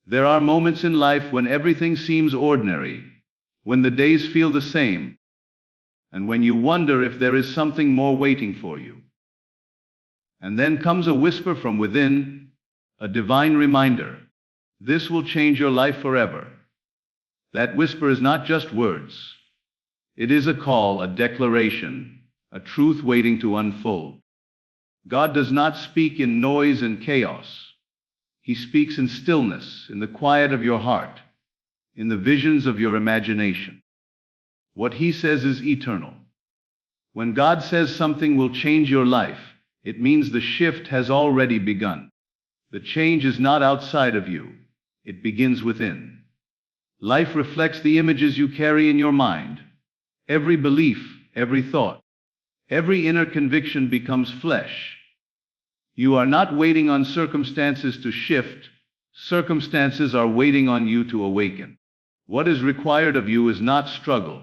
There are moments in life when everything seems ordinary, when the days feel the same, and when you wonder if there is something more waiting for you. And then comes a whisper from within, a divine reminder. This will change your life forever. That whisper is not just words. It is a call, a declaration, a truth waiting to unfold. God does not speak in noise and chaos. He speaks in stillness, in the quiet of your heart, in the visions of your imagination. What He says is eternal. When God says something will change your life, it means the shift has already begun. The change is not outside of you. It begins within. Life reflects the images you carry in your mind. Every belief, every thought, every inner conviction becomes flesh. You are not waiting on circumstances to shift. Circumstances are waiting on you to awaken. What is required of you is not struggle,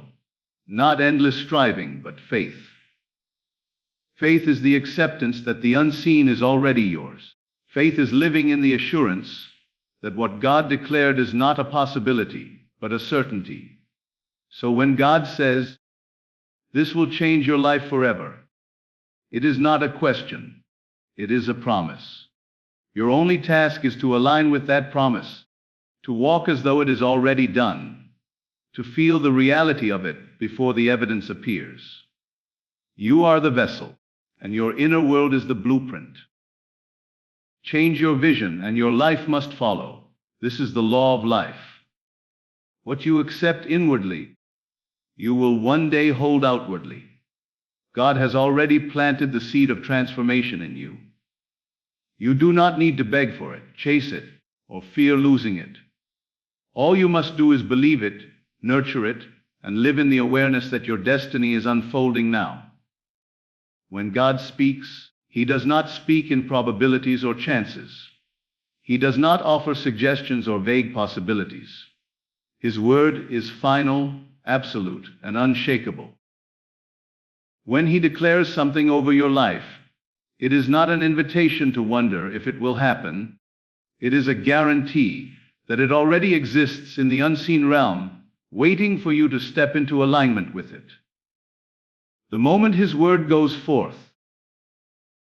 not endless striving, but faith. Faith is the acceptance that the unseen is already yours. Faith is living in the assurance that what God declared is not a possibility, but a certainty. So when God says, "This will change your life forever," it is not a question, it is a promise. Your only task is to align with that promise, to walk as though it is already done, to feel the reality of it before the evidence appears. You are the vessel, and your inner world is the blueprint. Change your vision, and your life must follow. This is the law of life. What you accept inwardly, you will one day hold outwardly. God has already planted the seed of transformation in you. You do not need to beg for it, chase it, or fear losing it. All you must do is believe it, nurture it, and live in the awareness that your destiny is unfolding now. When God speaks, He does not speak in probabilities or chances. He does not offer suggestions or vague possibilities. His word is final, absolute, and unshakable. When He declares something over your life, it is not an invitation to wonder if it will happen. It is a guarantee that it already exists in the unseen realm, waiting for you to step into alignment with it. The moment His word goes forth,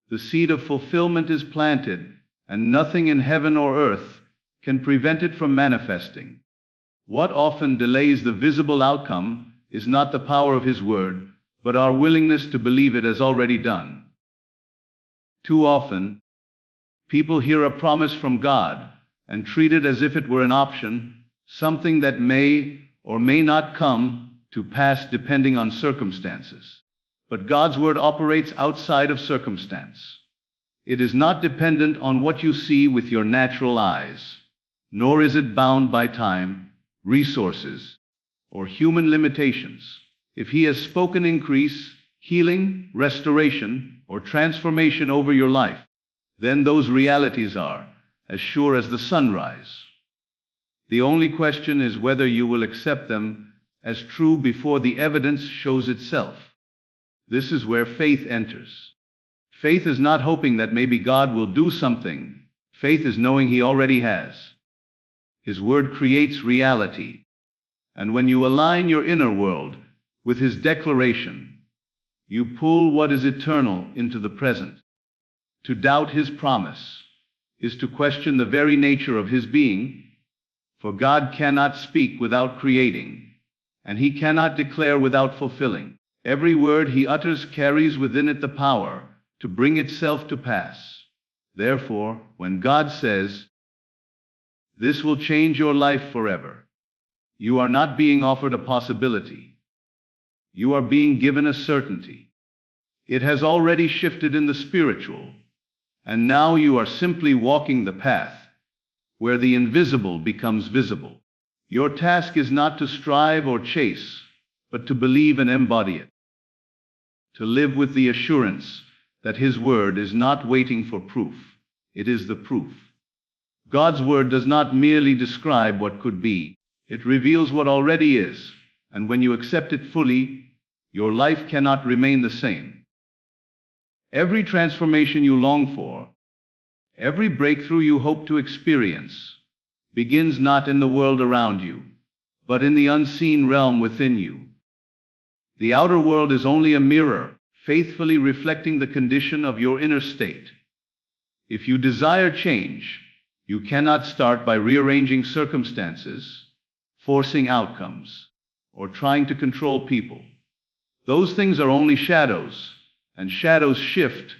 the seed of fulfillment is planted, and nothing in heaven or earth can prevent it from manifesting. What often delays the visible outcome is not the power of His word, but our willingness to believe it as already done. Too often, people hear a promise from God and treat it as if it were an option, something that may or may not come to pass depending on circumstances. But God's word operates outside of circumstance. It is not dependent on what you see with your natural eyes, nor is it bound by time, resources, or human limitations. If He has spoken increase, healing, restoration, or transformation over your life, then those realities are as sure as the sunrise. The only question is whether you will accept them as true before the evidence shows itself. This is where faith enters. Faith is not hoping that maybe God will do something. Faith is knowing He already has. His word creates reality. And when you align your inner world with His declaration, you pull what is eternal into the present. To doubt His promise is to question the very nature of His being, for God cannot speak without creating, and He cannot declare without fulfilling. Every word He utters carries within it the power to bring itself to pass. Therefore, when God says, "This will change your life forever," you are not being offered a possibility. You are being given a certainty. It has already shifted in the spiritual, and now you are simply walking the path where the invisible becomes visible. Your task is not to strive or chase, but to believe and embody it. To live with the assurance that His word is not waiting for proof. It is the proof. God's word does not merely describe what could be. It reveals what already is, and when you accept it fully, your life cannot remain the same. Every transformation you long for, every breakthrough you hope to experience, begins not in the world around you, but in the unseen realm within you. The outer world is only a mirror, faithfully reflecting the condition of your inner state. If you desire change, you cannot start by rearranging circumstances, forcing outcomes, or trying to control people. Those things are only shadows, and shadows shift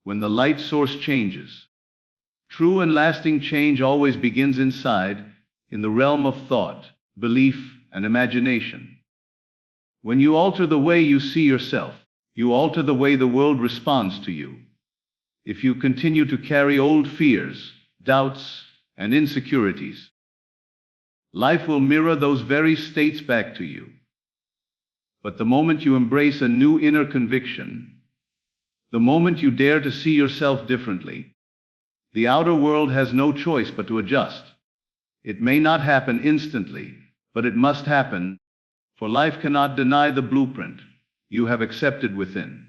when the light source changes. True and lasting change always begins inside, in the realm of thought, belief, and imagination. When you alter the way you see yourself, you alter the way the world responds to you. If you continue to carry old fears, doubts, and insecurities, life will mirror those very states back to you. But the moment you embrace a new inner conviction, the moment you dare to see yourself differently, the outer world has no choice but to adjust. It may not happen instantly, but it must happen, for life cannot deny the blueprint you have accepted within.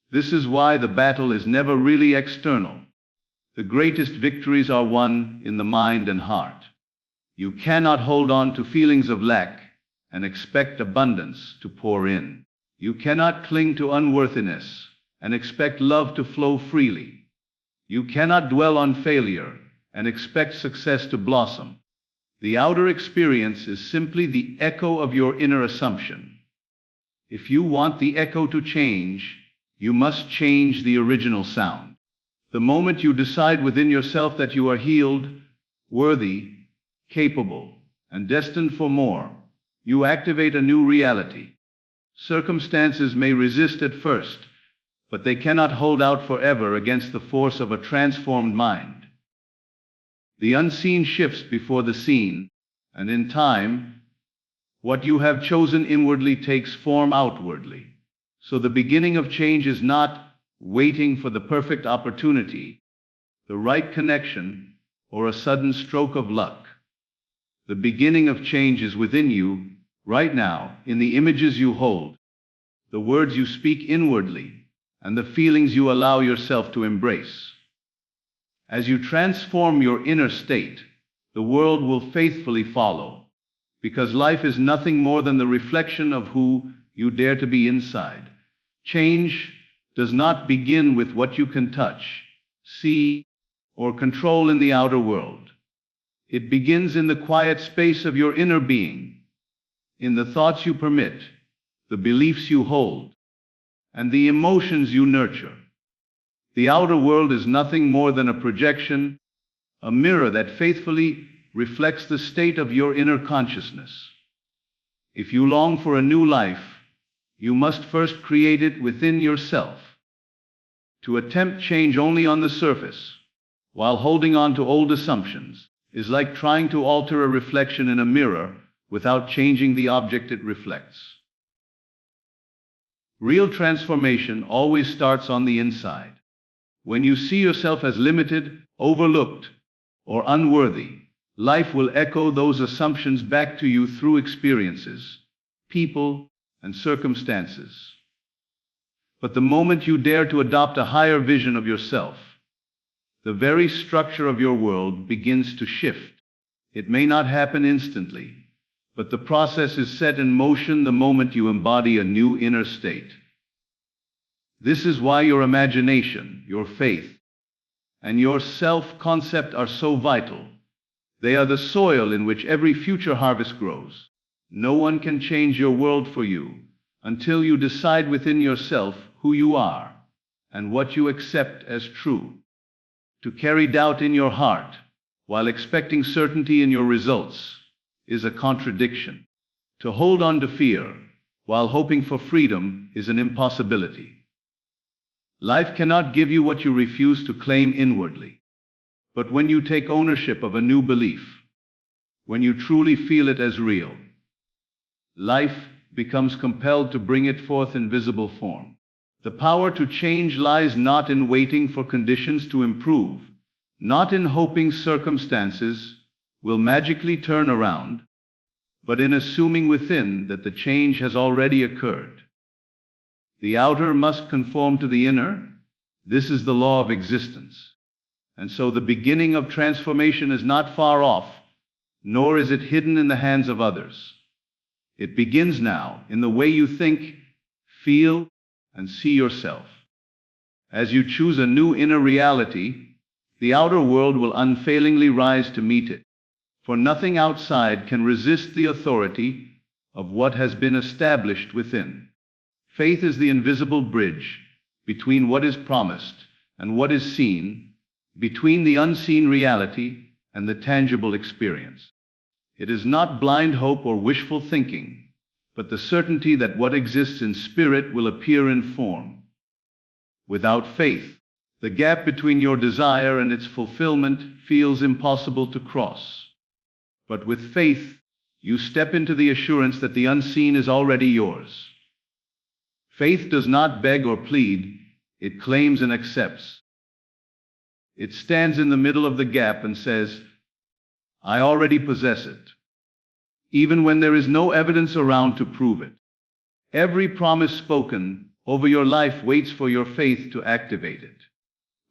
This is why the battle is never really external. The greatest victories are won in the mind and heart. You cannot hold on to feelings of lack and expect abundance to pour in. You cannot cling to unworthiness and expect love to flow freely. You cannot dwell on failure and expect success to blossom. The outer experience is simply the echo of your inner assumption. If you want the echo to change, you must change the original sound. The moment you decide within yourself that you are healed, worthy, capable, and destined for more, you activate a new reality. Circumstances may resist at first, but they cannot hold out forever against the force of a transformed mind. The unseen shifts before the seen, and in time, what you have chosen inwardly takes form outwardly. So the beginning of change is not waiting for the perfect opportunity, the right connection, or a sudden stroke of luck. The beginning of change is within you, right now, in the images you hold, the words you speak inwardly, and the feelings you allow yourself to embrace. As you transform your inner state, the world will faithfully follow, because life is nothing more than the reflection of who you dare to be inside. Change does not begin with what you can touch, see, or control in the outer world. It begins in the quiet space of your inner being, in the thoughts you permit, the beliefs you hold, and the emotions you nurture. The outer world is nothing more than a projection, a mirror that faithfully reflects the state of your inner consciousness. If you long for a new life, you must first create it within yourself. To attempt change only on the surface, while holding on to old assumptions, is like trying to alter a reflection in a mirror without changing the object it reflects. Real transformation always starts on the inside. When you see yourself as limited, overlooked, or unworthy, life will echo those assumptions back to you through experiences, people, and circumstances. But the moment you dare to adopt a higher vision of yourself, the very structure of your world begins to shift. It may not happen instantly, but the process is set in motion the moment you embody a new inner state. This is why your imagination, your faith, and your self-concept are so vital. They are the soil in which every future harvest grows. No one can change your world for you until you decide within yourself who you are and what you accept as true. To carry doubt in your heart while expecting certainty in your results is a contradiction. To hold on to fear while hoping for freedom is an impossibility. Life cannot give you what you refuse to claim inwardly. But when you take ownership of a new belief, when you truly feel it as real, life becomes compelled to bring it forth in visible form. The power to change lies not in waiting for conditions to improve, not in hoping circumstances will magically turn around, but in assuming within that the change has already occurred. The outer must conform to the inner. This is the law of existence. And so the beginning of transformation is not far off, nor is it hidden in the hands of others. It begins now in the way you think, feel, and see yourself. As you choose a new inner reality, the outer world will unfailingly rise to meet it, for nothing outside can resist the authority of what has been established within. Faith is the invisible bridge between what is promised and what is seen, between the unseen reality and the tangible experience. It is not blind hope or wishful thinking, but the certainty that what exists in spirit will appear in form. Without faith, the gap between your desire and its fulfillment feels impossible to cross. But with faith, you step into the assurance that the unseen is already yours. Faith does not beg or plead, it claims and accepts. It stands in the middle of the gap and says, I already possess it, even when there is no evidence around to prove it. Every promise spoken over your life waits for your faith to activate it.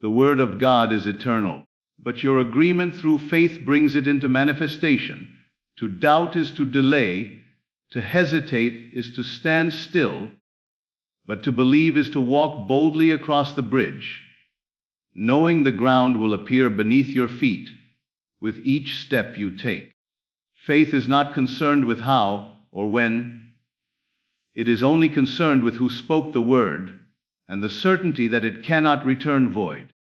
The Word of God is eternal, but your agreement through faith brings it into manifestation. To doubt is to delay, to hesitate is to stand still, but to believe is to walk boldly across the bridge, knowing the ground will appear beneath your feet with each step you take. Faith is not concerned with how or when. It is only concerned with who spoke the word and the certainty that it cannot return void.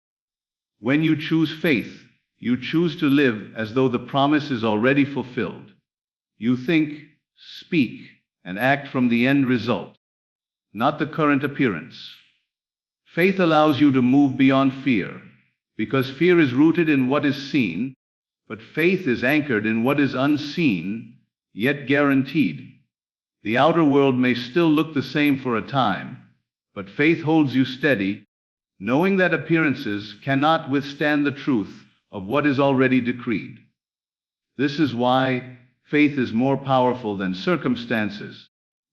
When you choose faith, you choose to live as though the promise is already fulfilled. You think, speak, and act from the end result, not the current appearance. Faith allows you to move beyond fear, because fear is rooted in what is seen, but faith is anchored in what is unseen, yet guaranteed. The outer world may still look the same for a time, but faith holds you steady, knowing that appearances cannot withstand the truth of what is already decreed. This is why faith is more powerful than circumstances,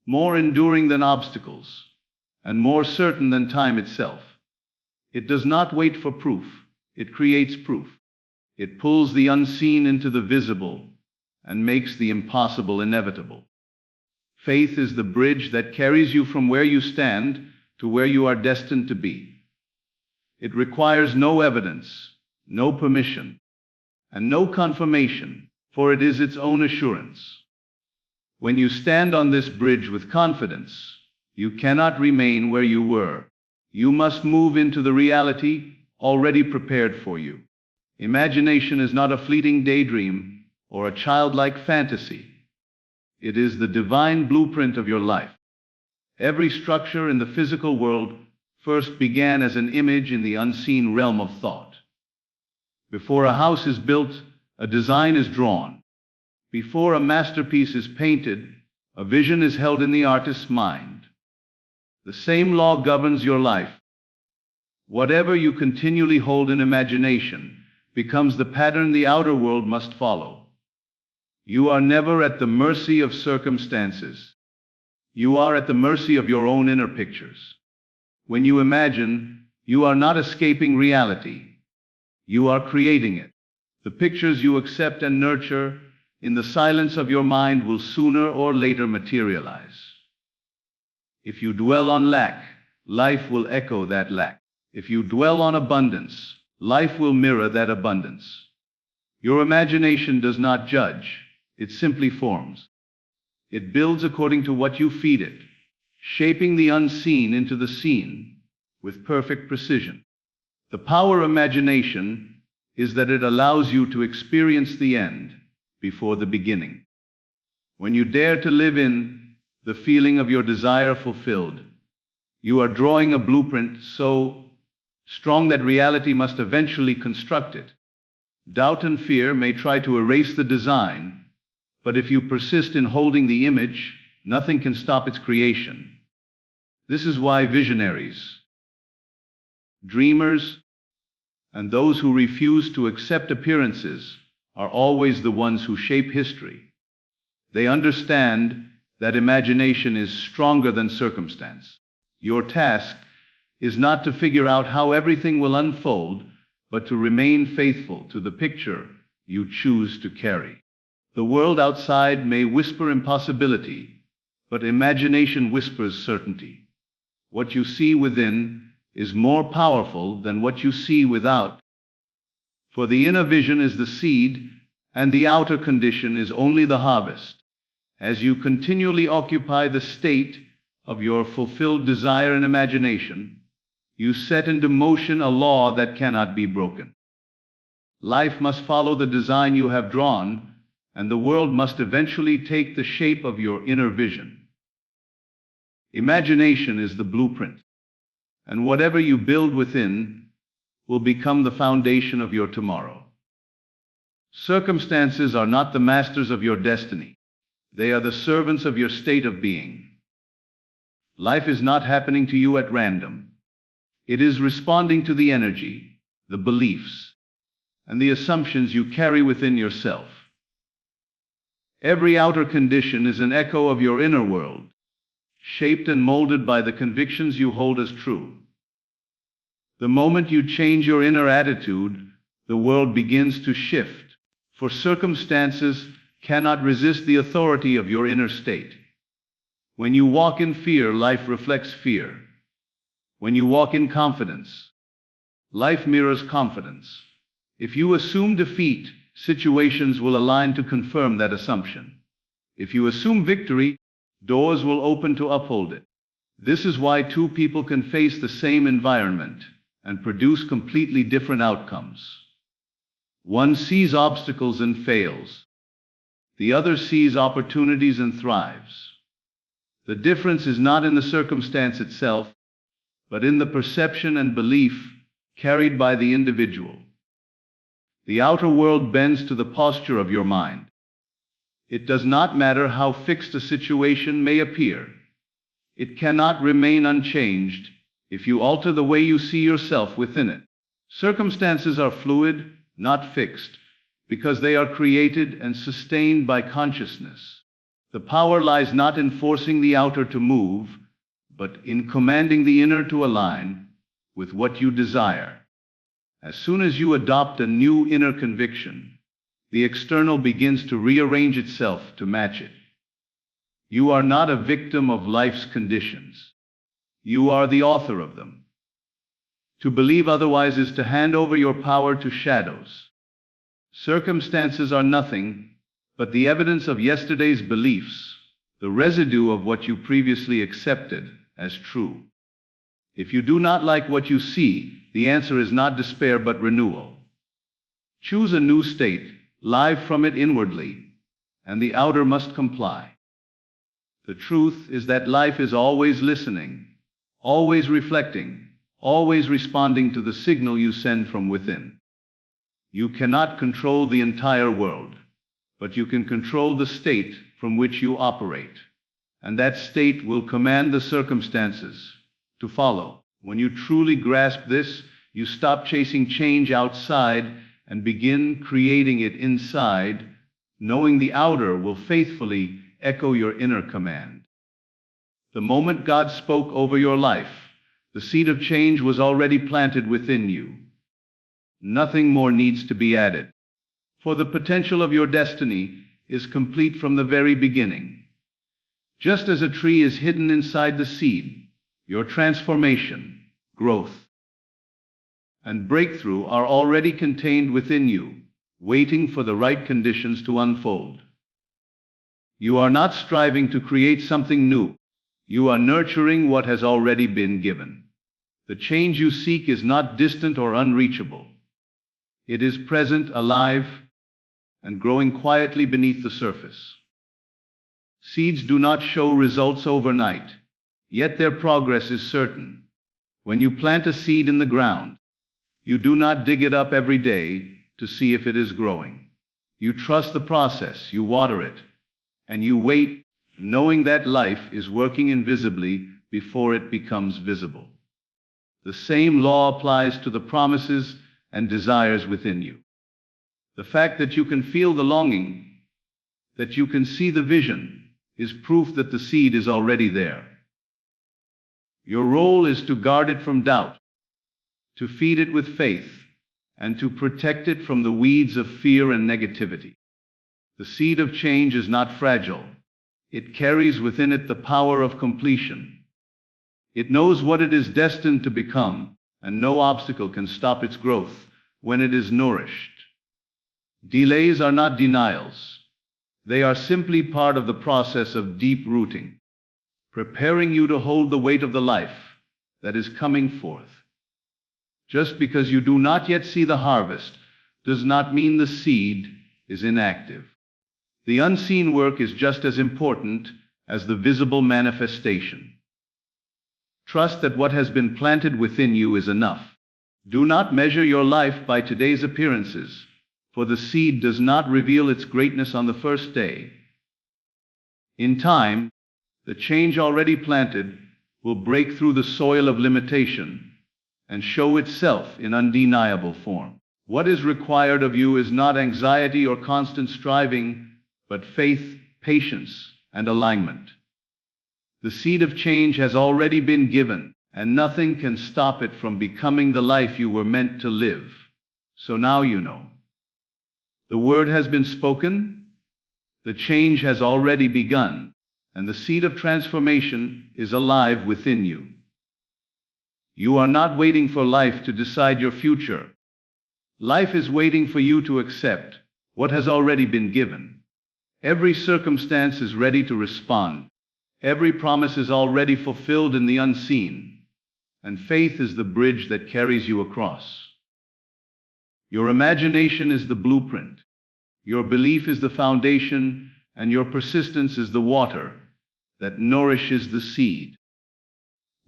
more enduring than obstacles, and more certain than time itself. It does not wait for proof, it creates proof. It pulls the unseen into the visible and makes the impossible inevitable. Faith is the bridge that carries you from where you stand to where you are destined to be. It requires no evidence, no permission, and no confirmation, for it is its own assurance. When you stand on this bridge with confidence, you cannot remain where you were. You must move into the reality already prepared for you. Imagination is not a fleeting daydream or a childlike fantasy. It is the divine blueprint of your life. Every structure in the physical world first began as an image in the unseen realm of thought. Before a house is built, a design is drawn. Before a masterpiece is painted, a vision is held in the artist's mind. The same law governs your life. Whatever you continually hold in imagination becomes the pattern the outer world must follow. You are never at the mercy of circumstances. You are at the mercy of your own inner pictures. When you imagine, you are not escaping reality. You are creating it. The pictures you accept and nurture in the silence of your mind will sooner or later materialize. If you dwell on lack, life will echo that lack. If you dwell on abundance, life will mirror that abundance. Your imagination does not judge, it simply forms. It builds according to what you feed it, shaping the unseen into the seen with perfect precision. The power of imagination is that it allows you to experience the end before the beginning. When you dare to live in the feeling of your desire fulfilled, you are drawing a blueprint so strong that reality must eventually construct it. Doubt and fear may try to erase the design, but if you persist in holding the image, nothing can stop its creation. This is why visionaries, dreamers, and those who refuse to accept appearances are always the ones who shape history. They understand that imagination is stronger than circumstance. Your task is not to figure out how everything will unfold, but to remain faithful to the picture you choose to carry. The world outside may whisper impossibility, but imagination whispers certainty. What you see within is more powerful than what you see without. For the inner vision is the seed, and the outer condition is only the harvest. As you continually occupy the state of your fulfilled desire and imagination, you set into motion a law that cannot be broken. Life must follow the design you have drawn, and the world must eventually take the shape of your inner vision. Imagination is the blueprint, and whatever you build within will become the foundation of your tomorrow. Circumstances are not the masters of your destiny. They are the servants of your state of being. Life is not happening to you at random. It is responding to the energy, the beliefs, and the assumptions you carry within yourself. Every outer condition is an echo of your inner world, shaped and molded by the convictions you hold as true. The moment you change your inner attitude, the world begins to shift, for circumstances cannot resist the authority of your inner state. When you walk in fear, life reflects fear. When you walk in confidence, life mirrors confidence. If you assume defeat, situations will align to confirm that assumption. If you assume victory, doors will open to uphold it. This is why two people can face the same environment and produce completely different outcomes. One sees obstacles and fails. The other sees opportunities and thrives. The difference is not in the circumstance itself, but in the perception and belief carried by the individual. The outer world bends to the posture of your mind. It does not matter how fixed a situation may appear. It cannot remain unchanged if you alter the way you see yourself within it. Circumstances are fluid, not fixed, because they are created and sustained by consciousness. The power lies not in forcing the outer to move, but in commanding the inner to align with what you desire. As soon as you adopt a new inner conviction, the external begins to rearrange itself to match it. You are not a victim of life's conditions. You are the author of them. To believe otherwise is to hand over your power to shadows. Circumstances are nothing but the evidence of yesterday's beliefs, the residue of what you previously accepted as true. If you do not like what you see, the answer is not despair but renewal. Choose a new state, live from it inwardly, and the outer must comply. The truth is that life is always listening, always reflecting, always responding to the signal you send from within. You cannot control the entire world, but you can control the state from which you operate, and that state will command the circumstances to follow. When you truly grasp this, you stop chasing change outside and begin creating it inside, knowing the outer will faithfully echo your inner command. The moment God spoke over your life, the seed of change was already planted within you. Nothing more needs to be added, for the potential of your destiny is complete from the very beginning. Just as a tree is hidden inside the seed, your transformation, growth, and breakthrough are already contained within you, waiting for the right conditions to unfold. You are not striving to create something new. You are nurturing what has already been given. The change you seek is not distant or unreachable. It is present, alive, and growing quietly beneath the surface. Seeds do not show results overnight, yet their progress is certain. When you plant a seed in the ground, you do not dig it up every day to see if it is growing. You trust the process, you water it, and you wait, knowing that life is working invisibly before it becomes visible. The same law applies to the promises and desires within you. The fact that you can feel the longing, that you can see the vision, is proof that the seed is already there. Your role is to guard it from doubt, to feed it with faith, and to protect it from the weeds of fear and negativity. The seed of change is not fragile. It carries within it the power of completion. It knows what it is destined to become, and no obstacle can stop its growth when it is nourished. Delays are not denials. They are simply part of the process of deep rooting, preparing you to hold the weight of the life that is coming forth. Just because you do not yet see the harvest does not mean the seed is inactive. The unseen work is just as important as the visible manifestation. Trust that what has been planted within you is enough. Do not measure your life by today's appearances, for the seed does not reveal its greatness on the first day. In time, the change already planted will break through the soil of limitation and show itself in undeniable form. What is required of you is not anxiety or constant striving, but faith, patience, and alignment. The seed of change has already been given, and nothing can stop it from becoming the life you were meant to live. So now you know. The word has been spoken, the change has already begun, and the seed of transformation is alive within you. You are not waiting for life to decide your future. Life is waiting for you to accept what has already been given. Every circumstance is ready to respond. Every promise is already fulfilled in the unseen, and faith is the bridge that carries you across. Your imagination is the blueprint. Your belief is the foundation, and your persistence is the water that nourishes the seed.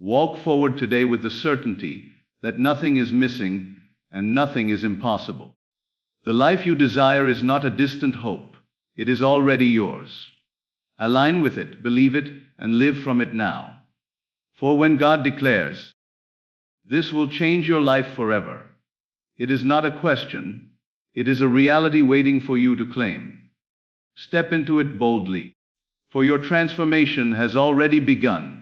Walk forward today with the certainty that nothing is missing and nothing is impossible. The life you desire is not a distant hope. It is already yours. Align with it, believe it, and live from it now. For when God declares, "This will change your life forever," it is not a question, it is a reality waiting for you to claim. Step into it boldly, for your transformation has already begun.